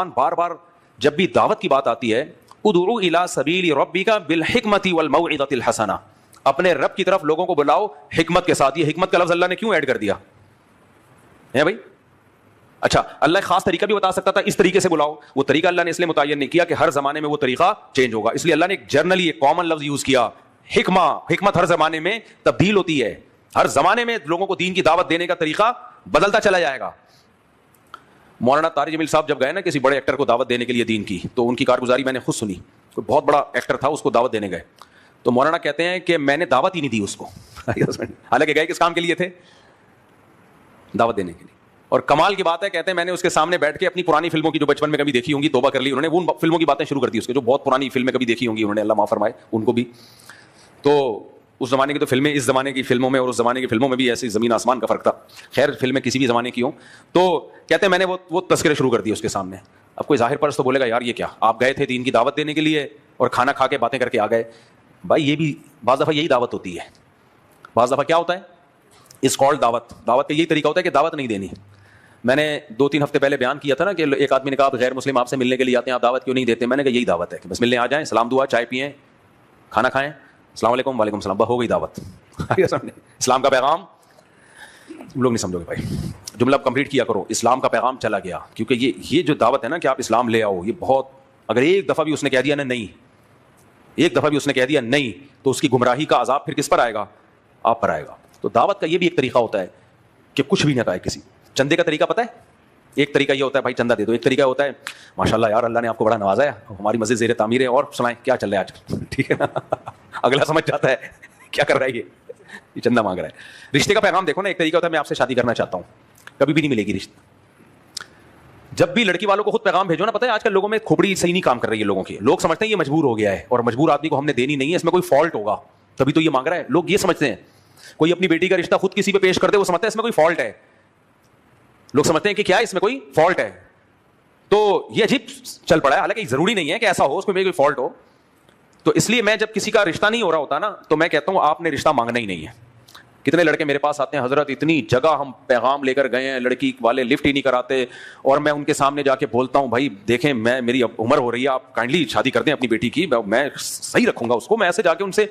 بار بار جب بھی دعوت کی بات آتی ہے ادعو الی سبیل ربک بالحکمت والموعظۃ الحسنہ، اپنے رب کی طرف لوگوں کو بلاؤ حکمت کے ساتھ. یہ حکمت کا لفظ اللہ نے کیوں ایڈ کر دیا ہے بھائی؟ اچھا اللہ ایک خاص طریقہ بھی بتا سکتا تھا اس طریقے سے بلاؤ، وہ طریقہ اللہ نے اس لیے متعین نہیں کیا کہ ہر زمانے میں وہ طریقہ چینج ہوگا، اس لیے اللہ نے ایک جرنلی ایک کامن لفظ یوز کیا حکمہ. حکمت ہر زمانے میں تبدیل ہوتی ہے، ہر زمانے میں لوگوں کو دین کی دعوت دینے کا طریقہ بدلتا چلا جائے گا. مولانا طارق جمیل صاحب جب گئے نا کسی بڑے ایکٹر کو دعوت دینے کے لیے دین کی، تو ان کی کارگزاری میں نے خود سنی. کوئی بہت بڑا ایکٹر تھا، اس کو دعوت دینے گئے تو مولانا کہتے ہیں کہ میں نے دعوت ہی نہیں دی اس کو حالانکہ گئے کس کام کے لیے تھے؟ دعوت دینے کے لیے. اور کمال کی بات ہے کہتے ہیں میں نے اس کے سامنے بیٹھ کے اپنی پرانی فلموں کی جو بچپن میں کبھی دیکھی ہوں گی توبہ کر لی انہوں نے، وہ فلموں کی باتیں شروع کر دی اس کے جو بہت پرانی فلمیں کبھی دیکھی ہوں گی انہوں نے، اللہ معاف فرمائے ان کو بھی. تو اس زمانے کی تو فلمیں اس زمانے کی فلموں میں اور اس زمانے کی فلموں میں بھی ایسی زمین آسمان کا فرق تھا. خیر فلمیں کسی بھی زمانے کی ہوں. تو کہتے ہیں میں نے وہ تذکرے شروع کر دیے اس کے سامنے. اب کوئی ظاہر پرست تو بولے گا یار یہ کیا، آپ گئے تھے دین کی دعوت دینے کے لیے اور کھانا کھا کے باتیں کر کے آ گئے. بھائی یہ بھی بعض دفعہ یہی دعوت ہوتی ہے. بعض دفعہ کیا ہوتا ہے اس کال دعوت کا یہی طریقہ ہوتا ہے کہ دعوت نہیں دینی. میں نے 2-3 ہفتے پہلے بیان کیا تھا نا کہ ایک آدمی نے کہا غیر مسلم آپ سے ملنے کے لیے آتے ہیں آپ دعوت کیوں نہیں دیتے؟ میں نے کہا یہی دعوت ہے کہ بس ملنے آ جائیں، سلام دعا چائے پئیں کھانا کھائیں، السلام علیکم وعلیکم السلام، ہو گئی دعوت. اسلام کا پیغام لوگ نہیں سمجھو گے بھائی، جملہ کمپلیٹ کیا کرو. اسلام کا پیغام چلا گیا، کیونکہ یہ جو دعوت ہے نا کہ آپ اسلام لے آؤ، یہ بہت، اگر ایک دفعہ بھی اس نے کہہ دیا نا نہیں، ایک دفعہ بھی اس نے کہہ دیا نہیں، تو اس کی گمراہی کا عذاب پھر کس پر آئے گا؟ آپ پر آئے گا. تو دعوت کا یہ بھی ایک طریقہ ہوتا ہے کہ کچھ بھی نہ کہے کسی. چندے کا طریقہ پتہ ہے؟ ایک طریقہ یہ ہوتا ہے بھائی چندہ دے دو، ایک طریقہ ہوتا ہے ماشاءاللہ یار اللہ نے آپ کو بڑا نوازا ہے، ہماری مسجد زیر تعمیر ہے اور سنائیں کیا چل رہا ہے آج، ٹھیک ہے نا. اگلا سمجھ جاتا ہے کیا کر رہا ہے یہ چندہ مانگ رہا ہے. رشتے کا پیغام دیکھو نا، ایک طریقہ ہوتا ہے میں آپ سے شادی کرنا چاہتا ہوں، کبھی بھی نہیں ملے گی رشتہ. جب بھی لڑکی والوں کو خود پیغام بھیجو نا، پتہ ہے آج کل لوگوں میں کھوپڑی صحیح نہیں کام کر رہی ہے لوگوں کی. لوگ سمجھتے ہیں یہ مجبور ہو گیا ہے اور مجبور آدمی کو ہم نے دینی نہیں ہے، اس میں کوئی فالٹ ہوگا تبھی تو یہ مانگ رہا ہے. لوگ یہ سمجھتے ہیں کوئی اپنی بیٹی کا رشتہ خود کسی پہ پیش کر دے وہ سمجھتا ہے اس میں کوئی فالٹ ہے. لوگ سمجھتے ہیں کہ کیا اس میں کوئی فالٹ ہے. تو یہ عجیب چل پڑا ہے، حالانکہ ضروری نہیں ہے کہ ایسا ہو اس میں کوئی فالٹ ہو. تو اس لیے میں جب کسی کا رشتہ نہیں ہو رہا ہوتا نا تو میں کہتا ہوں آپ نے رشتہ مانگنا ہی نہیں ہے. کتنے لڑکے میرے پاس آتے ہیں حضرت اتنی جگہ ہم پیغام لے کر گئے ہیں، لڑکی والے لفٹ ہی نہیں کراتے، اور میں ان کے سامنے جا کے بولتا ہوں بھائی دیکھیں میں میری عمر ہو رہی ہے، آپ کائنڈلی شادی کر دیں اپنی بیٹی کی، میں صحیح رکھوں گا اس کو. میں ایسے جا کے ان سے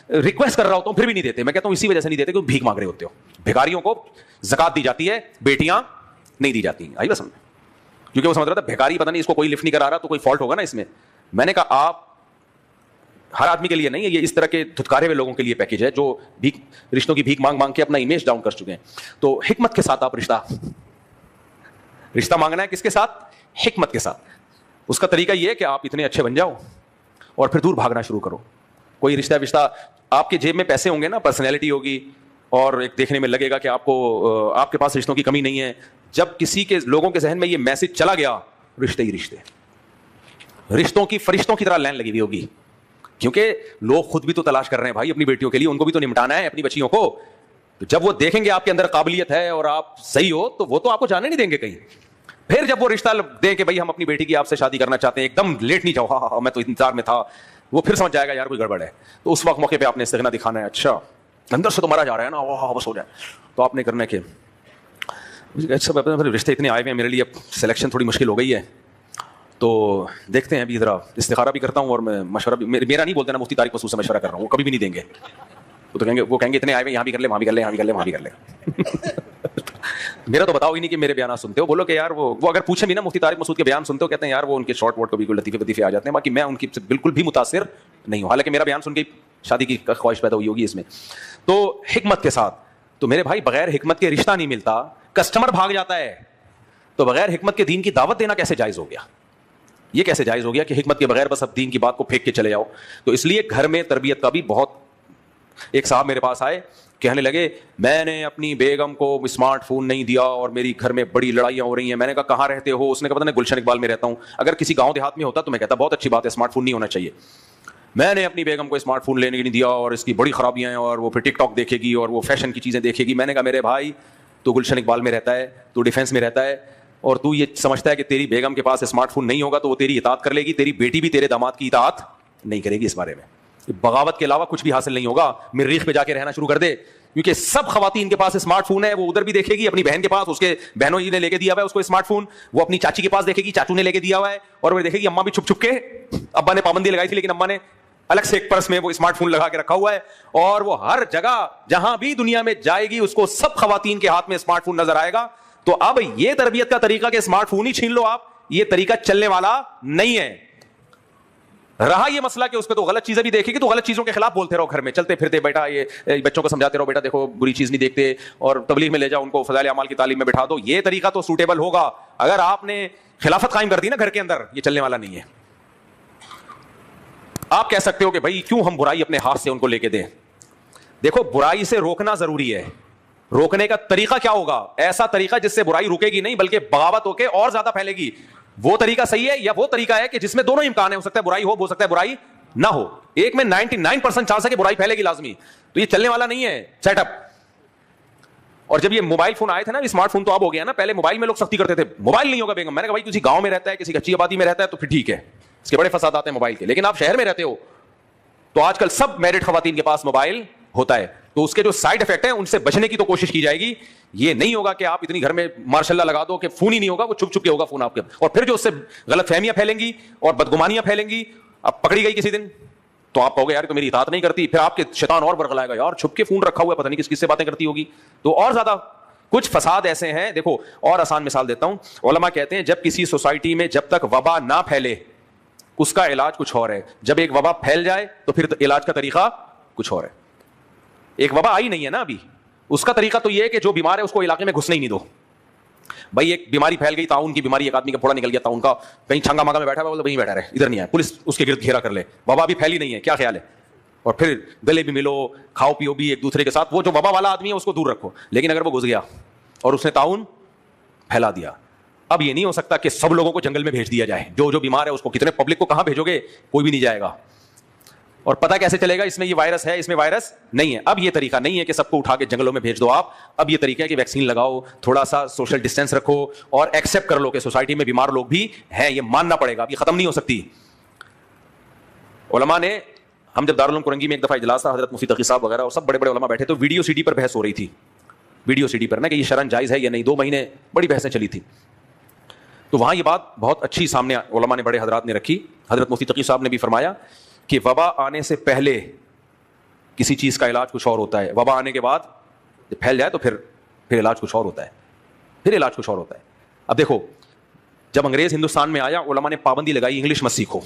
ریکویسٹ کر رہا ہوتا ہوں پھر بھی نہیں دیتے. میں کہتا ہوں اسی وجہ سے نہیں دیتے کہ بھیک مانگ رہے ہوتے ہو. بھیکاریوں کو زکات دی جاتی ہے، بیٹیاں نہیں دی جاتی. آئی بس سمجھ، کیونکہ وہ سمجھ رہا تھا بھیکاری پتہ نہیں اس کو کوئی لفٹ نہیں کرا رہا تو کوئی فالٹ ہوگا نا اس میں. میں نے کہا آپ ہر آدمی کے لیے نہیں ہے، یہ اس طرح کے دھتکارے ہوئے لوگوں کے لیے پیکیج ہے جو رشتوں کی بھیک مانگ مانگ کے اپنا امیج ڈاؤن کر چکے ہیں. تو حکمت کے ساتھ آپ رشتہ مانگنا ہے کس کے ساتھ؟ حکمت کے ساتھ. اس کا طریقہ یہ ہے کہ آپ اتنے اچھے بن جاؤ اور پھر دور بھاگنا شروع کرو. کوئی رشتہ آپ کے جیب میں پیسے ہوں گے نا، پرسنالٹی ہوگی اور ایک دیکھنے میں لگے گا کہ آپ کو آپ کے پاس رشتوں کی کمی نہیں ہے. جب کسی کے لوگوں کے ذہن میں یہ میسج چلا گیا رشتے ہی رشتے، رشتوں کی فرشتوں کی طرح لائن لگی ہوئی ہوگی. کیونکہ لوگ خود بھی تو تلاش کر رہے ہیں بھائی اپنی بیٹیوں کے لیے، ان کو بھی تو نمٹانا ہے اپنی بچیوں کو. تو جب وہ دیکھیں گے آپ کے اندر قابلیت ہے اور آپ صحیح ہو تو وہ تو آپ کو جانے نہیں دیں گے کہیں. پھر جب وہ رشتہ دیں کہ بھائی ہم اپنی بیٹی کی آپ سے شادی کرنا چاہتے ہیں، ایک دم لیٹ نہیں جاؤ، ہاں میں تو انتظار میں تھا، وہ پھر سمجھ جائے گا یار کوئی گڑبڑ ہے. تو اس وقت موقع پہ آپ نے استغنا دکھانا ہے، اچھا اندر سے تو مرا جا رہا ہے نا، واہ بس ہو جائے. تو آپ نے کرنا کہ اچھا رشتے اتنے آئے ہوئے ہیں میرے لیے، اب سلیکشن تھوڑی مشکل ہو گئی ہے تو دیکھتے ہیں ابھی ذرا استخارہ بھی کرتا ہوں اور میں مشورہ بھی، میرا نہیں بولتے نا مفتی طارق مسعود سے مشورہ کر رہا ہوں، وہ کبھی بھی نہیں دیں گے. وہ تو کہیں گے اتنے آئے ہوئے یہاں بھی کر لیں وہاں بھی کر لیں، یہاں بھی کر لیں وہاں بھی کر لیں. میرا تو بتاؤ ہی نہیں کہ میرے بیانات سنتے ہو. بولو کہ یار وہ اگر پوچھیں بھی نا مفتی طارق مسعود کے بیان سنتے ہو، کہتے ہیں یار وہ ان کے شارٹ ورڈ کبھی کوئی لطیفے وطیفے آ جاتے ہیں، باقی میں ان کی بالکل بھی متاثر نہیں ہوں. حالانکہ میرا بیان سن کے شادی کی خواہش پیدا ہوئی ہوگی اس میں. تو حکمت کے ساتھ، تو میرے بھائی بغیر حکمت کے رشتہ نہیں ملتا، کسٹمر بھاگ جاتا ہے. تو بغیر حکمت کے دین کی دعوت دینا کیسے جائز ہو گیا؟ یہ کیسے جائز ہو گیا کہ حکمت کے بغیر بس اب دین کی بات کو پھینک کے چلے جاؤ؟ تو اس لیے گھر میں تربیت کا بھی بہت. ایک صاحب میرے پاس آئے کہنے لگے میں نے اپنی بیگم کو اسمارٹ فون نہیں دیا اور میری گھر میں بڑی لڑائیاں ہو رہی ہیں. میں نے کہا کہاں رہتے ہو؟ اس نے کہا پتہ نہیں گلشن اقبال میں رہتا ہوں. اگر کسی گاؤں دیہات میں ہوتا تو میں کہتا بہت اچھی بات ہے، اسمارٹ فون نہیں ہونا چاہیے. میں نے اپنی بیگم کو اسمارٹ فون لینے نہیں دیا اور اس کی بڑی خرابیاں ہیں اور وہ پھر ٹک ٹاک دیکھے گی اور وہ فیشن کی چیزیں دیکھے گی. میں نے کہا میرے بھائی تو گلشن اقبال میں رہتا ہے، تو ڈیفینس میں رہتا ہے، اور تو یہ سمجھتا ہے کہ تیری بیگم کے پاس اسمارٹ فون نہیں ہوگا تو وہ تیری اطاعت کر لے گی، تیری بیٹی بھی تیرے داماد کی اطاعت نہیں کرے گی. اس بارے میں بغاوت کے علاوہ کچھ بھی حاصل نہیں ہوگا. مریخ پہ جا کے رہنا شروع کر دے، کیونکہ سب خواتین کے پاس اسمارٹ فون ہے, وہ ادھر بھی دیکھے گی اپنی بہن کے پاس, اس کے بہنوں نے لے کے دیا ہوا ہے اس کو اسمارٹ فون, وہ اپنی چاچی کے پاس دیکھے گی چاچو نے لے کے دیا ہوا ہے, اور وہ دیکھے گی اماں بھی چھپ چھپ کے, ابا نے پابندی لگائی تھی لیکن اماں نے الگ سے ایک پرس میں وہ اسمارٹ فون لگا کے رکھا ہوا ہے, اور وہ ہر جگہ جہاں بھی دنیا میں جائے گی اس کو سب خواتین کے ہاتھ میں اسمارٹ فون نظر آئے گا. تو اب یہ تربیت کا طریقہ کہ اسمارٹ فون ہی چھین لو آپ, یہ طریقہ چلنے والا نہیں ہے. رہا یہ مسئلہ کہ اس پہ تو غلط چیزیں بھی دیکھے گی تو غلط چیزوں کے خلاف بولتے رہو گھر میں چلتے پھرتے, بیٹا یہ بچوں کو سمجھاتے رہو, بیٹا دیکھو بری چیز نہیں دیکھتے, اور تبلیغ میں لے جاؤ ان کو, فضائل اعمال کی تعلیم میں بٹھا دو. یہ طریقہ تو سوٹیبل ہوگا, اگر آپ نے خلافت قائم کر دی نا گھر کے اندر, یہ چلنے والا نہیں ہے. آپ کہہ سکتے ہو کہ بھائی کیوں ہم برائی اپنے ہاتھ سے ان کو لے کے دیں. دیکھو برائی سے روکنا ضروری ہے, روکنے کا طریقہ کیا ہوگا, ایسا طریقہ جس سے برائی رکے گی نہیں بلکہ بغاوت ہو کے اور زیادہ پھیلے گی. وہ طریقہ صحیح ہے, یا وہ طریقہ ہے کہ جس میں دونوں امکان ہے, ہو سکتا ہے برائی ہو سکتا ہے برائی نہ ہو, ایک میں 99% چانس ہے کہ برائی پھیلے گی لازمی. تو یہ چلنے والا نہیں ہے سیٹ اپ. اور جب یہ موبائل فون آئے تھے نا, اسمارٹ فون تو اب ہو گیا نا, پہلے موبائل میں لوگ سختی کرتے تھے, موبائل نہیں ہوگا بیگم. میں نے کہا بھائی کسی گاؤں میں رہتا ہے, کسی کچی آبادی میں رہتا ہے تو پھر ٹھیک ہے, اس کے بڑے فسادات ہیں موبائل کے, لیکن آپ شہر میں رہتے ہو تو آج کل سب میرڈ خواتین کے پاس موبائل ہوتا ہے, تو اس کے جو سائڈ افیکٹ ہیں ان سے بچنے کی تو کوشش کی جائے گی. یہ نہیں ہوگا کہ آپ اتنی گھر میں ماشاء اللہ لگا دو کہ فون ہی نہیں ہوگا, وہ چھپ چھپ کے ہوگا فون آپ کے, اور پھر جو اس سے غلط فہمیاں پھیلیں گی اور بدگمانیاں پھیلیں گی. اب پکڑی گئی کسی دن تو آپ کہو گے یار تو میری اطاعت نہیں کرتی, پھر آپ کے شیطان اور برگلائے گا, یار چھپ کے فون رکھا ہوا ہے پتہ نہیں کس کس سے باتیں کرتی ہوگی. تو اور زیادہ کچھ فساد ایسے ہیں. دیکھو اور آسان مثال دیتا ہوں, علماء کہتے ہیں جب کسی سوسائٹی میں جب تک وبا نہ پھیلے اس کا علاج کچھ اور ہے, جب ایک وبا پھیل جائے تو پھر علاج کا طریقہ کچھ اور ہے. ایک وبا آئی نہیں ہے نا ابھی, اس کا طریقہ تو یہ ہے کہ جو بیمار ہے اس کو علاقے میں گھسنے ہی نہیں دو. بھائی ایک بیماری پھیل گئی, تعاون کی بیماری, ایک آدمی کا پھوڑا نکل گیا تعاون کا, کہیں چھنگا مانگا میں بیٹھا ہوا, وہیں بیٹھا رہے, ادھر نہیں آئے, پولیس اس کے گرد گھیرا کر لے, وبا ابھی پھیلی نہیں ہے, کیا خیال ہے, اور پھر گلے بھی ملو, کھاؤ پیو بھی ایک دوسرے کے ساتھ. وہ جو وبا والا آدمی ہے اس کو دور رکھو, لیکن اگر وہ گھس گیا اور اس نے تعاون پھیلا دیا, اب یہ نہیں ہو سکتا کہ سب لوگوں کو جنگل میں بھیج دیا جائے. جو بیمار ہے اس کو کتنے پبلک کو کہاں بھیجو گے, کوئی بھی نہیں جائے گا. اور پتہ کیسے چلے گا اس میں یہ وائرس ہے, اس میں وائرس نہیں ہے. اب یہ طریقہ نہیں ہے کہ سب کو اٹھا کے جنگلوں میں بھیج دو آپ. اب یہ طریقہ ہے کہ ویکسین لگاؤ, تھوڑا سا سوشل ڈسٹینس رکھو, اور ایکسیپٹ کر لو کہ سوسائٹی میں بیمار لوگ بھی ہیں, یہ ماننا پڑے گا, اب یہ ختم نہیں ہو سکتی. علماء نے, ہم جب دارالعلوم کرنگی میں ایک دفعہ اجلاس تھا, حضرت مفتی تقی صاحب وغیرہ اور سب بڑے بڑے علماء بیٹھے, تو ویڈیو سی ڈی پر بحث ہو رہی تھی, ویڈیو سی ڈی پر نا کہ یہ شرعاً جائز ہے یا نہیں. 2 مہینے بڑی بحثیں چلی تھی. تو وہاں یہ بات بہت اچھی سامنے علماء نے, بڑے حضرات نے رکھی. حضرت مفتی تقی صاحب نے بھی فرمایا کہ وبا آنے سے پہلے کسی چیز کا علاج کچھ اور ہوتا ہے, وبا آنے کے بعد جب پھیل جائے تو پھر علاج کچھ اور ہوتا ہے, پھر علاج کچھ اور ہوتا ہے. اب دیکھو جب انگریز ہندوستان میں آیا, علماء نے پابندی لگائی انگلش مت سیکھو,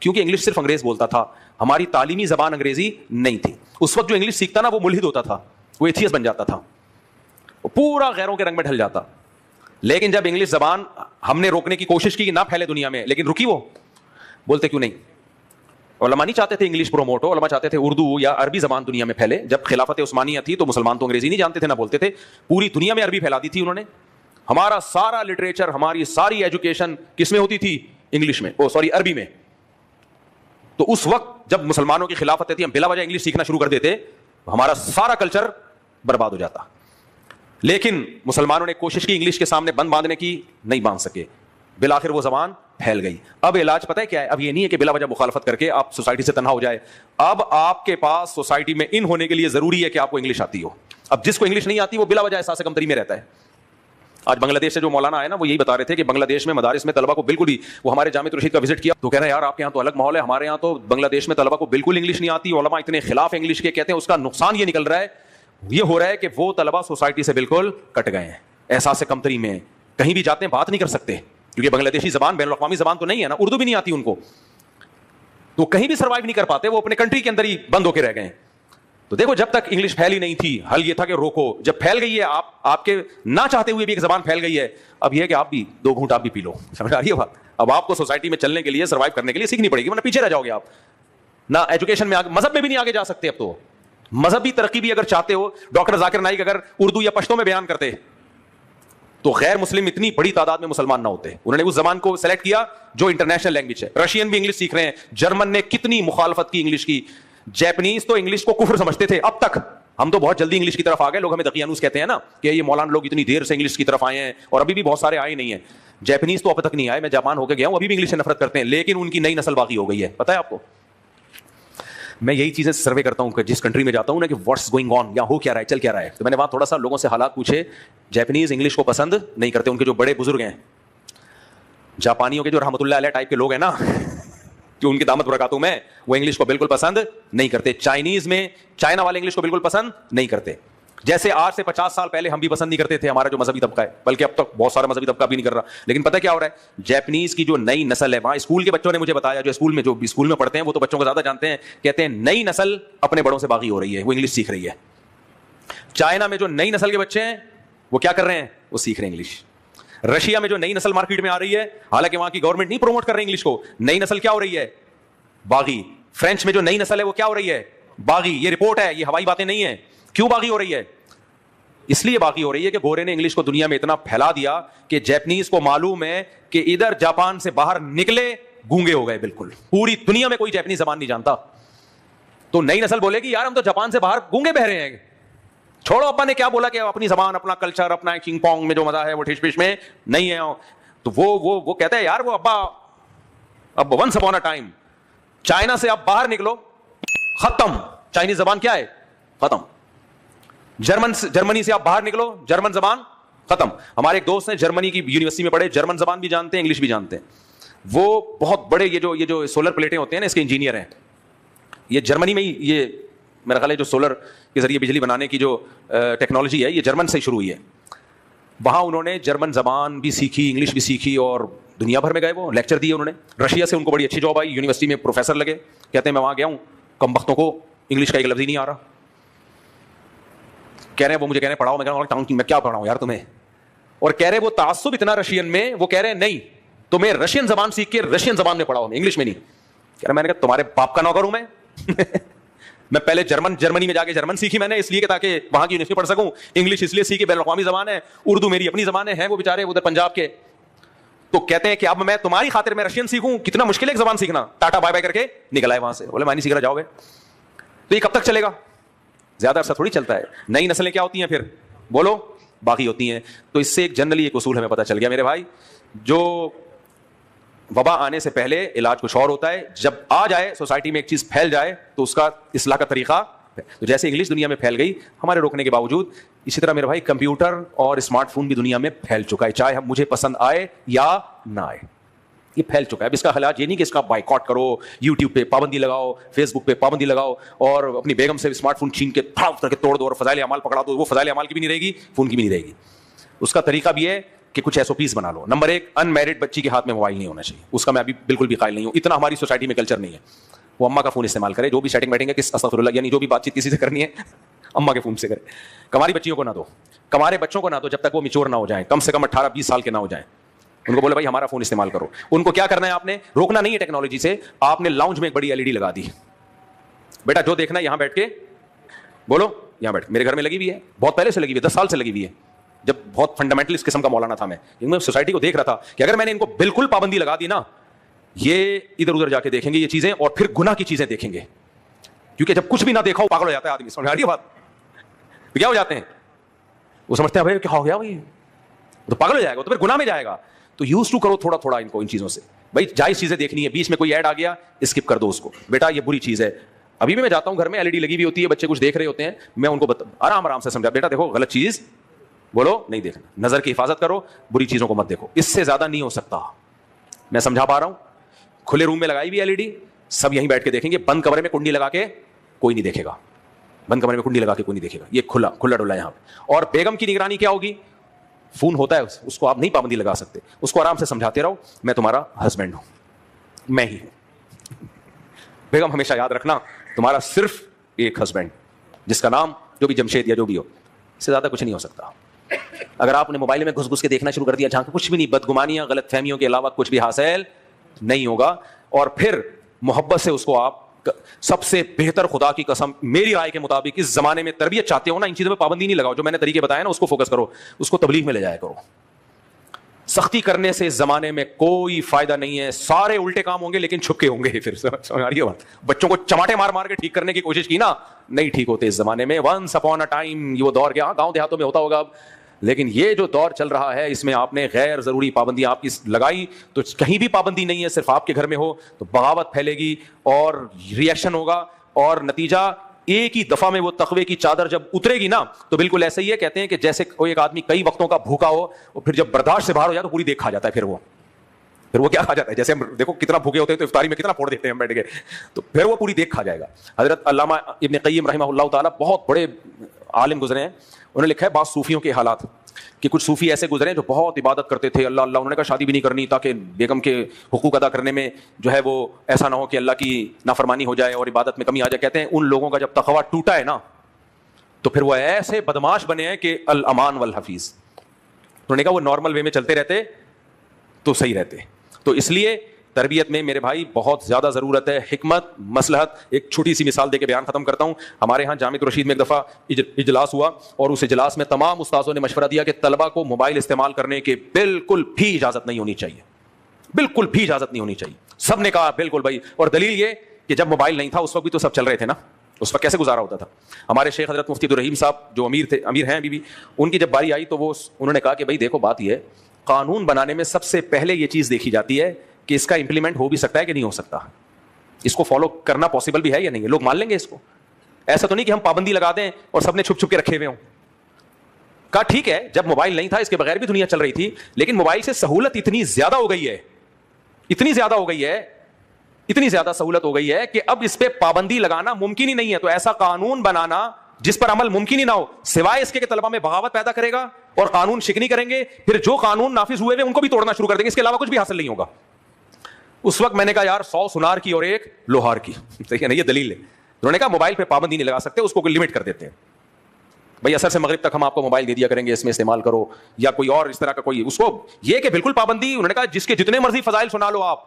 کیونکہ انگلش صرف انگریز بولتا تھا, ہماری تعلیمی زبان انگریزی نہیں تھی. اس وقت جو انگلش سیکھتا نا وہ ملحد ہوتا تھا, وہ ایتھیسٹ بن جاتا تھا, وہ پورا غیروں کے رنگ میں ڈھل جاتا. لیکن جب انگلش زبان ہم نے روکنے کی کوشش کی کہ نہ پھیلے دنیا میں, لیکن رکی, وہ بولتے کیوں نہیں. علماء نہیں چاہتے تھے انگلش پروموٹ ہو, علماء چاہتے تھے اردو یا عربی زبان دنیا میں پھیلے. جب خلافت عثمانیہ تھی تو مسلمان تو انگریزی نہیں جانتے تھے, نہ بولتے تھے, پوری دنیا میں عربی پھیلا دی تھی انہوں نے. ہمارا سارا لٹریچر, ہماری ساری ایجوکیشن کس میں ہوتی تھی, انگلش میں, عربی میں. تو اس وقت جب مسلمانوں کی خلافت تھی, ہم بلا وجہ انگلش سیکھنا شروع کر دیتے, ہمارا سارا کلچر برباد ہو جاتا. لیکن مسلمانوں نے کوشش کی انگلش کے سامنے بند باندھنے کی, نہیں باندھ سکے, بالآخر وہ زبان پھیل گئی. اب علاج پتہ ہے کیا ہے, اب یہ نہیں ہے کہ بلا وجہ مخالفت کر کے آپ سوسائٹی سے تنہا ہو جائے. اب آپ کے پاس سوسائٹی میں ان ہونے کے لیے ضروری ہے کہ آپ کو انگلش آتی ہو. اب جس کو انگلش نہیں آتی وہ بلا وجہ احساس کمتری میں رہتا ہے. آج بنگلہ دیش سے جو مولانا آئے نا, وہ یہی بتا رہے تھے کہ بنگلہ دیش میں مدارس میں طلبہ کو بالکل ہی, وہ ہمارے جامعۃ الرشید کا وزٹ کیا تو کہہ رہے ہیں یار آپ کے یہاں تو الگ ماحول ہے, ہمارے یہاں تو بنگلہ دیش میں طلبہ کو بالکل انگلش نہیں آتی. علماء اتنے خلاف انگلش کے, کہتے ہیں اس کا نقصان یہ نکل رہا ہے, یہ ہو رہا ہے کہ وہ طلبہ سوسائٹی سے بالکل کٹ گئے ہیں, احساس کمتری میں, کہیں بھی جاتے ہیں بات نہیں کر سکتے, کیونکہ بنگلہ دیشی زبان بین الاقوامی زبان تو نہیں ہے نا, اردو بھی نہیں آتی ان کو, تو کہیں بھی سروائیو نہیں کر پاتے, وہ اپنے کنٹری کے اندر ہی بند ہو کے رہ گئے. تو دیکھو جب تک انگلش پھیلی نہیں تھی, حل یہ تھا کہ روکو. جب پھیل گئی ہے, آپ کے نہ چاہتے ہوئے بھی ایک زبان پھیل گئی ہے, اب یہ ہے کہ آپ بھی 2 گھونٹ آپ بھی پی لو. سمجھ آ رہی ہے بات؟ اب آپ کو سوسائٹی میں چلنے کے لیے, سروائیو کرنے کے لیے سیکھنی پڑے گی, ورنہ پیچھے رہ جاؤ گے آپ. نہ ایجوکیشن میں مذہب میں بھی نہیں آگے جا سکتے. اب تو مذہبی ترقی بھی اگر چاہتے ہو, ڈاکٹر ذاکر نائک اگر اردو یا پشتو میں بیان کرتے تو غیر مسلم اتنی بڑی تعداد میں مسلمان نہ ہوتے. انہوں نے اس زبان کو سلیکٹ کیا جو انٹرنیشنل لینگویج ہے. رشین بھی انگلش سیکھ رہے ہیں, جرمن نے کتنی مخالفت کی انگلش کی, جیپنیز تو انگلش کو کفر سمجھتے تھے اب تک. ہم تو بہت جلدی انگلش کی طرف آ گئے, لوگ ہمیں دقیانوس کہتے ہیں نا کہ یہ مولانا لوگ اتنی دیر سے انگلش کی طرف آئے ہیں, اور ابھی بھی بہت سارے آئے نہیں ہیں. جیپنیز تو اب تک نہیں آئے, میں جاپان ہو کے گیا ہوں, ابھی بھی انگلش سے نفرت کرتے ہیں, لیکن ان کی نئی نسل باقی ہو گئی ہے. پتہ ہے آپ کو, میں یہی چیزیں سروے کرتا ہوں کہ جس کنٹری میں جاتا ہوں نا کہ واٹس گوئنگ آن, یا ہو کیا رہا ہے, چل کیا رہا ہے. تو میں نے وہاں تھوڑا سا لوگوں سے حالات پوچھے. جیپنیز انگلش کو پسند نہیں کرتے, ان کے جو بڑے بزرگ ہیں جاپانیوں کے جو رحمۃ اللہ علیہ ٹائپ کے لوگ ہیں نا جو ان کی دامت برکاتوں میں, وہ انگلش کو بالکل پسند نہیں کرتے. چائنیز میں چائنا والے انگلش کو بالکل پسند نہیں کرتے, جیسے آج سے 50 سال پہلے ہم بھی پسند نہیں کرتے تھے, ہمارا جو مذہبی طبقہ ہے, بلکہ اب تک بہت سارا مذہبی طبقہ بھی نہیں کر رہا. لیکن پتہ کیا ہو رہا ہے, جیپنیز کی جو نئی نسل ہے, وہاں اسکول کے بچوں نے مجھے بتایا, جو اسکول میں پڑھتے ہیں وہ تو بچوں کو زیادہ جانتے ہیں, کہتے ہیں نئی نسل اپنے بڑوں سے باغی ہو رہی ہے, وہ انگلش سیکھ رہی ہے. چائنا میں جو نئی نسل کے بچے ہیں وہ کیا کر رہے ہیں, وہ سیکھ رہے ہیں انگلش. رشیا میں جو نئی نسل مارکیٹ میں آ رہی ہے, حالانکہ وہاں کی گورنمنٹ نہیں پروموٹ کر رہی انگلش کو, نئی نسل کیا ہو رہی ہے, باغی. فرینچ میں جو نئی نسل ہے وہ کیا ہو رہی ہے, باغی. یہ رپورٹ ہے, یہ ہوائی باتیں نہیں ہیں. کیوں باغی ہو رہی ہے؟ اس لیے باقی ہو رہی ہے کہ گورے نے انگلش کو دنیا میں اتنا پھیلا دیا کہ جیپنیز کو معلوم ہے کہ ادھر جاپان سے باہر نکلے گونگے ہو گئے بالکل. پوری دنیا میں کوئی جیپنیز زبان نہیں جانتا. تو نئی نسل بولے گی یار ہم تو جاپان سے باہر گونگے بہ رہے ہیں, چھوڑو ابا نے کیا بولا کہ اپنی زبان, اپنا کلچر, اپنا چنگ پونگ میں جو مزہ ہے وہ ٹھش پش میں نہیں ہے. تو وہ کہتا ہے یار وہ ابا اب once upon a time China سے آپ باہر نکلو, ختم. چائنیز زبان کیا ہے, ختم. جرمنی سے آپ باہر نکلو, جرمن زبان ختم. ہمارے ایک دوست ہیں جرمنی کی یونیورسٹی میں پڑھے, جرمن زبان بھی جانتے ہیں, انگلش بھی جانتے ہیں. وہ بہت بڑے یہ جو سولر پلیٹیں ہوتے ہیں نا اس کے انجینئر ہیں. یہ جرمنی میں ہی, یہ میرا خیال ہے جو سولر کے ذریعے بجلی بنانے کی جو ٹیکنالوجی ہے یہ جرمن سے شروع ہوئی ہے. وہاں انہوں نے جرمن زبان بھی سیکھی, انگلش بھی سیکھی, اور دنیا بھر میں گئے, وہ لیکچر دیے انہوں نے. رشیا سے ان کو بڑی اچھی جاب آئی, یونیورسٹی میں پروفیسر لگے. کہتے ہیں میں وہاں گیا ہوں, کم بختوں کو انگلش کا ایک لفظ ہی نہیں آ رہا. کہہ رہے ہیں وہ مجھے کہہ رہے ہیں پڑھاؤ, میں کیا پڑھاؤں یار تمہیں. اور کہہ رہے وہ تعصب اتنا رشین میں, وہ کہہ رہے ہیں نہیں تمہیں رشین زبان سیکھ کے رشین زبان میں پڑھاؤ, انگلش میں نہیں. کہہ رہا میں نے کہا تمہارے باپ کا نوکر ہوں میں میں پہلے جرمنی میں جا کے جرمن سیکھی میں نے, اس لیے کہ تاکہ وہاں کی یونیورسٹی پڑھ سکوں. انگلش اس لیے سیکھی, بین الاقوامی زبان ہے. اردو میری اپنی زبان ہے, وہ بیچارے ادھر پنجاب کے. تو کہتے ہیں کہ اب میں تمہاری خاطر میں رشین سیکھوں, کتنا مشکل ہے ایک زبان سیکھنا. ٹاٹا بائے بائے کر کے نکل آئے وہاں سے, بولے میں نہیں سیکھ رہا, جاؤ گے. تو یہ کب تک چلے گا, زیادہ عرصہ تھوڑی چلتا ہے. نئی نسلیں کیا ہوتی ہیں پھر, بولو, باقی ہوتی ہیں. تو اس سے ایک جنرلی ایک اصول ہمیں پتہ چل گیا میرے بھائی, جو وبا آنے سے پہلے علاج کچھ اور ہوتا ہے, جب آ جائے سوسائٹی میں ایک چیز پھیل جائے تو اس کا اصلاح کا طریقہ. تو جیسے انگلش دنیا میں پھیل گئی ہمارے روکنے کے باوجود, اسی طرح میرے بھائی کمپیوٹر اور اسمارٹ فون بھی دنیا میں پھیل چکا ہے, چاہے مجھے پسند آئے یا نہ آئے, یہ پھیل چکا ہے. اب اس کا علاج یہ نہیں کہ اس کا بائیکاٹ کرو, یوٹیوب پہ پابندی لگاؤ, فیس بک پہ پابندی لگاؤ, اور اپنی بیگم سے اسمارٹ فون چھین کے پھاڑ کر کے توڑ دو اور فضائل اعمال پکڑا دو. وہ فضائل اعمال کی بھی نہیں رہے گی, فون کی بھی نہیں رہے گی. اس کا طریقہ بھی ہے کہ کچھ SOPs بنا لو. نمبر 1, ان میرڈ بچی کے ہاتھ میں موبائل نہیں ہونا چاہیے. اس کا میں ابھی بالکل بھی قائل نہیں ہوں, اتنا ہماری سوسائٹی میں کلچر نہیں ہے. وہ اماں کا فون استعمال کرے, جو بھی سیٹنگ بیٹنگ ہے کس استغفر اللہ, یعنی جو بھی بات چیت کسی سے کرنی ہے اماں کے فون سے کرے. کماری بچیوں کو نہ دو, کمارے بچوں کو نہ دو جب تک وہ میچور نہ ہو جائیں, کم سے کم 18-20 سال کے نہ ہو جائیں. ان کو بولے بھائی ہمارا فون استعمال کرو. ان کو کیا کرنا ہے, آپ نے روکنا نہیں ہے ٹیکنالوجی سے, آپ نے لاؤنج میں ایک بڑی LED لگا دی. بیٹا جو دیکھنا ہے یہاں بیٹھ کے بولو, یہاں بیٹھ. میرے گھر میں لگی ہوئی ہے, بہت پہلے سے لگی ہوئی ہے, 10 سال سے لگی ہوئی ہے. جب بہت فنڈامنٹل اس قسم کا مولانا تھا میں سوسائٹی کو دیکھ رہا تھا کہ اگر میں نے ان کو بالکل پابندی لگا دی نا, یہ ادھر ادھر جا کے دیکھیں گے یہ چیزیں, اور پھر گناہ کی چیزیں دیکھیں گے. کیونکہ جب کچھ بھی نہ دیکھا ہو پاگل ہو جاتا ہے آدمی. سمجھ آ رہی ہے بات؟ تو کیا ہو جاتے ہیں, وہ سمجھتے ہیں بھائی کیا ہو گیا بھائی, تو پاگل ہو جائے گا, تو پھر گناہ میں جائے گا. تو یوز ٹو کرو تھوڑا تھوڑا ان کو, ان چیزوں سے. بھائی جائز چیزیں دیکھنی ہے, بیچ میں کوئی ایڈ آ گیا اسکپ کر دو اس کو, بیٹا یہ بری چیز ہے. ابھی بھی میں جاتا ہوں گھر میں, LED لگی ہوئی ہوتی ہے, بچے کچھ دیکھ رہے ہوتے ہیں, میں ان کو آرام سے سمجھا, بیٹا دیکھو غلط چیز بولو نہیں دیکھنا, نظر کی حفاظت کرو, بری چیزوں کو مت دیکھو. اس سے زیادہ نہیں ہو سکتا. میں سمجھا پا رہا ہوں. کھلے روم میں لگائی ہوئی LED, سب یہیں بیٹھ کے دیکھیں گے. بند کمرے میں کنڈی لگا کے کوئی نہیں دیکھے گا, بند کمرے میں کنڈی لگا کے کوئی نہیں دیکھے گا. یہ کھلا ڈلا یہاں پہ. اور بیگم کی نگرانی کیا ہوگی, فون ہوتا ہے اس کو آپ نہیں پابندی لگا سکتے, اس کو آرام سے سمجھاتے رہو, میں تمہارا ہسبینڈ ہوں, میں ہی ہوں. بیگم ہمیشہ یاد رکھنا تمہارا صرف ایک ہسبینڈ, جس کا نام جو بھی جمشید یا جو بھی ہو, اس سے زیادہ کچھ نہیں ہو سکتا. اگر آپ نے موبائل میں گھس گھس کے دیکھنا شروع کر دیا جہاں کچھ بھی نہیں, بدگمانیاں غلط فہمیوں کے علاوہ کچھ بھی حاصل نہیں ہوگا. اور پھر محبت سے اس کو آپ سب سے بہتر, خدا کی قسم میری رائے کے مطابق اس زمانے میں تربیت چاہتے ہو نا, ان چیزوں پہ پابندی نہیں لگاؤ. جو میں نے طریقے بتایا نا اس کو فوکس کرو, اس کو تبلیغ میں لے جایا کرو. سختی کرنے سے اس زمانے میں کوئی فائدہ نہیں ہے. سارے الٹے کام ہوں گے لیکن چھپ کے ہوں گے. پھر سمجھ آ رہی ہے بات؟ بچوں کو چماٹے مار مار کے ٹھیک کرنے کی کوشش کی نا, نہیں ٹھیک ہوتے اس زمانے میں. ونس اپون اے ٹائم یہ وہ دور گیا, گاؤں دیہاتوں میں ہوتا ہوگا اب, لیکن یہ جو دور چل رہا ہے اس میں آپ نے غیر ضروری پابندیاں آپ کی لگائی تو کہیں بھی پابندی نہیں ہے, صرف آپ کے گھر میں ہو تو بغاوت پھیلے گی اور ریئیکشن ہوگا, اور نتیجہ ایک ہی دفعہ میں وہ تقوی کی چادر جب اترے گی نا تو بالکل ایسے ہی ہے. کہتے ہیں کہ جیسے کوئی ایک آدمی کئی وقتوں کا بھوکا ہو اور پھر جب برداشت سے باہر ہو جائے تو پوری دیکھ کھا جاتا ہے. پھر وہ کیا کھا جاتا ہے؟ جیسے ہم دیکھو کتنا بھوکے ہوتے ہیں تو افطاری میں کتنا پھوڑ دیتے ہیں ہم بیٹھ کے, تو پھر وہ پوری دیکھ کھا جائے گا. حضرت علامہ ابن قیم رحمہ اللہ تعالیٰ بہت بڑے عالم گزرے ہیں. انہوں نے لکھا ہے بعض صوفیوں کے حالات, کہ کچھ صوفی ایسے گزرے ہیں جو بہت عبادت کرتے تھے, اللہ اللہ, انہوں نے کہا شادی بھی نہیں کرنی تاکہ بیگم کے حقوق ادا کرنے میں جو ہے وہ ایسا نہ ہو کہ اللہ کی نافرمانی ہو جائے اور عبادت میں کمی آ جائے. کہتے ہیں ان لوگوں کا جب تقویٰ ٹوٹا ہے نا تو پھر وہ ایسے بدماش بنے ہیں کہ الامان والحفیظ. انہوں نے کہا وہ نارمل وے میں چلتے رہتے تو صحیح رہتے. تو اس لیے تربیت میں میرے بھائی بہت زیادہ ضرورت ہے حکمت, مصلحت. ایک چھوٹی سی مثال دے کے بیان ختم کرتا ہوں. ہمارے ہاں جامعہ رشید میں ایک دفعہ اجلاس ہوا اور اس اجلاس میں تمام استاذوں نے مشورہ دیا کہ طلبہ کو موبائل استعمال کرنے کی بالکل بھی اجازت نہیں ہونی چاہیے, بالکل بھی اجازت نہیں ہونی چاہیے. سب نے کہا بالکل بھائی, اور دلیل یہ کہ جب موبائل نہیں تھا اس وقت بھی تو سب چل رہے تھے نا, اس وقت کیسے گزارا ہوتا تھا. ہمارے شیخ حضرت مفتی عبدالرحیم صاحب جو امیر ہیں ابھی بھی, ان کی جب باری آئی تو انہوں نے کہا کہ بھائی دیکھو بات یہ ہے, قانون بنانے میں سب سے پہلے یہ چیز دیکھی جاتی ہے کہ اس کا امپلیمنٹ ہو بھی سکتا ہے کہ نہیں ہو سکتا, اس کو فالو کرنا پاسبل بھی ہے یا نہیں ہے, لوگ مان لیں گے اس کو. ایسا تو نہیں کہ ہم پابندی لگا دیں اور سب نے چھپ چھپ کے رکھے ہوئے ہوں. کہا ٹھیک ہے جب موبائل نہیں تھا اس کے بغیر بھی دنیا چل رہی تھی, لیکن موبائل سے سہولت اتنی زیادہ ہو گئی ہے, اتنی زیادہ ہو گئی ہے, اتنی زیادہ سہولت ہو گئی ہے کہ اب اس پہ پابندی لگانا ممکن ہی نہیں ہے. تو ایسا قانون بنانا جس پر عمل ممکن ہی نہ ہو, سوائے اس کے کہ طلبہ میں بغاوت پیدا کرے گا اور قانون شکنی کریں گے, پھر جو قانون نافذ ہوئے ان کو بھی توڑنا شروع کر دیں گے, اس کے علاوہ کچھ بھی حاصل نہیں ہوگا. اس وقت میں نے کہا یار 100 سنار کی اور ایک لوہار کی, صحیح ہے نا, یہ دلیل ہے. انہوں نے کہا موبائل پہ پابندی نہیں لگا سکتے, اس کو لمٹ کر دیتے ہیں. بھائی اثر سے مغرب تک ہم آپ کو موبائل دے دیا کریں گے, اس میں استعمال کرو, یا کوئی اور اس طرح کا کوئی, اس کو یہ کہ بالکل پابندی. انہوں نے کہا جس کے جتنے مرضی فضائل سنا لو آپ,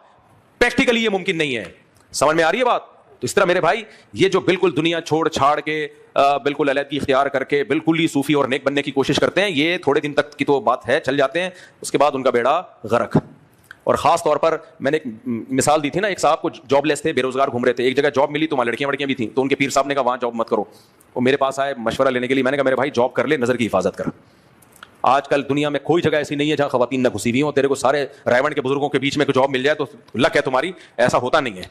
پریکٹیکلی یہ ممکن نہیں ہے. سمجھ میں آ رہی ہے بات؟ تو اس طرح میرے بھائی یہ جو بالکل دنیا چھوڑ چھاڑ کے بالکل علیحدگی اختیار کر کے بالکل ہی صوفی اور نیک بننے کی کوشش کرتے ہیں, یہ تھوڑے دن تک کی تو بات ہے, چل جاتے ہیں, اس کے بعد ان کا بیڑا غرق. اور خاص طور پر میں نے ایک مثال دی تھی نا, ایک صاحب کو جاب لیس تھے, بے روزگار گھوم رہے تھے, ایک جگہ جاب ملی تو وہاں لڑکیاں بھی تھیں, تو ان کے پیر صاحب نے کہا وہاں جاب مت کرو. وہ میرے پاس آئے مشورہ لینے کے لیے, میں نے کہا میرے بھائی جاب کر لے, نظر کی حفاظت کر. آج کل دنیا میں کوئی جگہ ایسی نہیں ہے جہاں خواتین نہ گھسی ہوئی ہوں, تیرے کو سارے رائیونڈ کے بزرگوں کے بیچ میں کوئی جاب مل جائے تو لک ہے تمہاری, ایسا ہوتا نہیں ہے.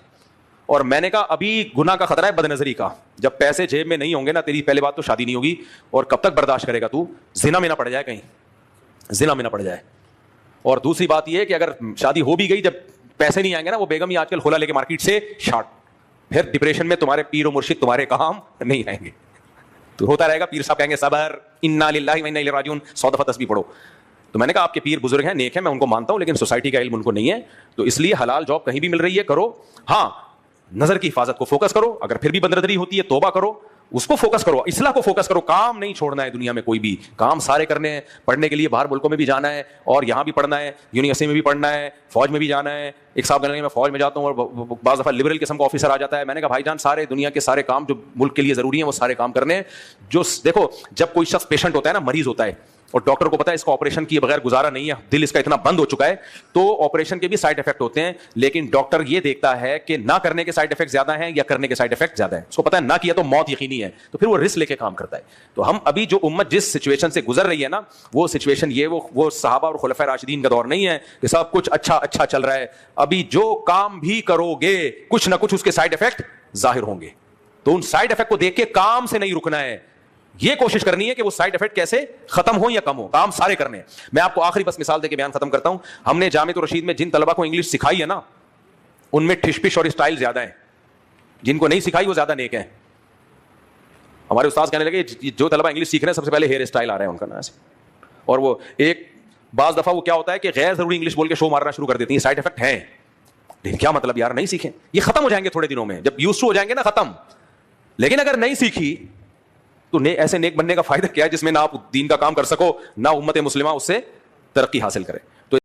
اور میں نے کہا ابھی گناہ کا خطرہ ہے بد نظری کا, جب پیسے جیب میں نہیں ہوں گے نا, تیری پہلے بات تو شادی نہیں ہوگی, اور کب تک برداشت کرے گا تو, زنا میں نہ پڑ جائے, کہیں زنا میں نہ پڑ جائے. اور دوسری بات یہ ہے کہ اگر شادی ہو بھی گئی, جب پیسے نہیں آئیں گے نا, وہ بیگم ہی آج کل کھولا لے کے مارکیٹ سے شارٹ, پھر ڈپریشن میں تمہارے پیر و مرشد تمہارے کام نہیں آئیں گے. تو ہوتا رہے گا, پیر صاحب کہیں گے صبر, انا للہ و انا الیہ راجعون, 100 دفعہ تسبیح پڑھو. تو میں نے کہا آپ کے پیر بزرگ ہیں, نیک ہیں, میں ان کو مانتا ہوں, لیکن سوسائٹی کا علم ان کو نہیں ہے, تو اس لیے حلال جاب کہیں بھی مل رہی ہے کرو. ہاں نظر کی حفاظت کو فوکس کرو, اگر پھر بھی بدنظری ہوتی ہے توبہ کرو, اس کو فوکس کرو, اصلاح کو فوکس کرو. کام نہیں چھوڑنا ہے دنیا میں, کوئی بھی کام سارے کرنے ہیں. پڑھنے کے لیے باہر ملکوں میں بھی جانا ہے, اور یہاں بھی پڑھنا ہے, یونیورسٹی میں بھی پڑھنا ہے, فوج میں بھی جانا ہے. ایک صاحب کہنے لگے میں فوج میں جاتا ہوں, اور بعض دفعہ لبرل قسم کا آفیسر آ جاتا ہے. میں نے کہا بھائی جان سارے دنیا کے سارے کام جو ملک کے لیے ضروری ہیں وہ سارے کام کرنے ہیں. جو دیکھو جب کوئی شخص پیشنٹ ہوتا ہے نا, مریض ہوتا ہے, اور ڈاکٹر کو پتا ہے اس کو آپریشن کیے بغیر گزارا نہیں ہے, دل اس کا اتنا بند ہو چکا ہے, تو آپریشن کے بھی سائڈ افیکٹ ہوتے ہیں, لیکن ڈاکٹر یہ دیکھتا ہے کہ نہ کرنے کے سائڈ افیکٹ زیادہ ہیں یا کرنے کے سائڈ افیکٹ زیادہ ہیں. اس کو پتا ہے نہ کیا تو موت یقینی ہے, تو پھر وہ رسک لے کے کام کرتا ہے. تو ہم ابھی جو امت جس سچویشن سے گزر رہی ہے نا, وہ سچویشن یہ وہ صحابہ اور خلفاء راشدین کا دور نہیں ہے کہ سب کچھ اچھا چل رہا ہے. ابھی جو کام بھی کرو گے کچھ نہ کچھ اس کے سائڈ افیکٹ ظاہر ہوں گے, تو ان سائڈ افیکٹ کو دیکھ کے کام سے نہیں رکنا ہے, یہ کوشش کرنی ہے کہ وہ سائڈ افیکٹ کیسے ختم ہو یا کم ہو, کام سارے کرنے ہیں. میں آپ کو آخری بس مثال دے کے بیان ختم کرتا ہوں. ہم نے جامعہ رشید میں جن طلبہ کو انگلش سکھائی ہے نا, ان میں ٹھش پش اور اسٹائل زیادہ ہیں, جن کو نہیں سکھائی وہ زیادہ نیک ہیں. ہمارے استاد کہنے لگے جو طلبہ انگلش سیکھ رہے ہیں سب سے پہلے ہیئر اسٹائل آ رہا ہے ان کا نا ایسے, اور وہ ایک بعض دفعہ وہ کیا ہوتا ہے کہ غیر ضروری انگلش بول کے شو مارنا شروع کر دیتی ہیں. سائڈ افیکٹ ہیں, لیکن کیا مطلب یار نہیں سیکھیں, یہ ختم ہو جائیں گے تھوڑے دنوں میں, جب یوز ٹو ہو جائیں گے نا ختم. لیکن اگر نہیں سیکھی تو ایسے نیک بننے کا فائدہ کیا ہے جس میں نہ آپ دین کا کام کر سکو, نہ امت مسلمہ اس سے ترقی حاصل کرے.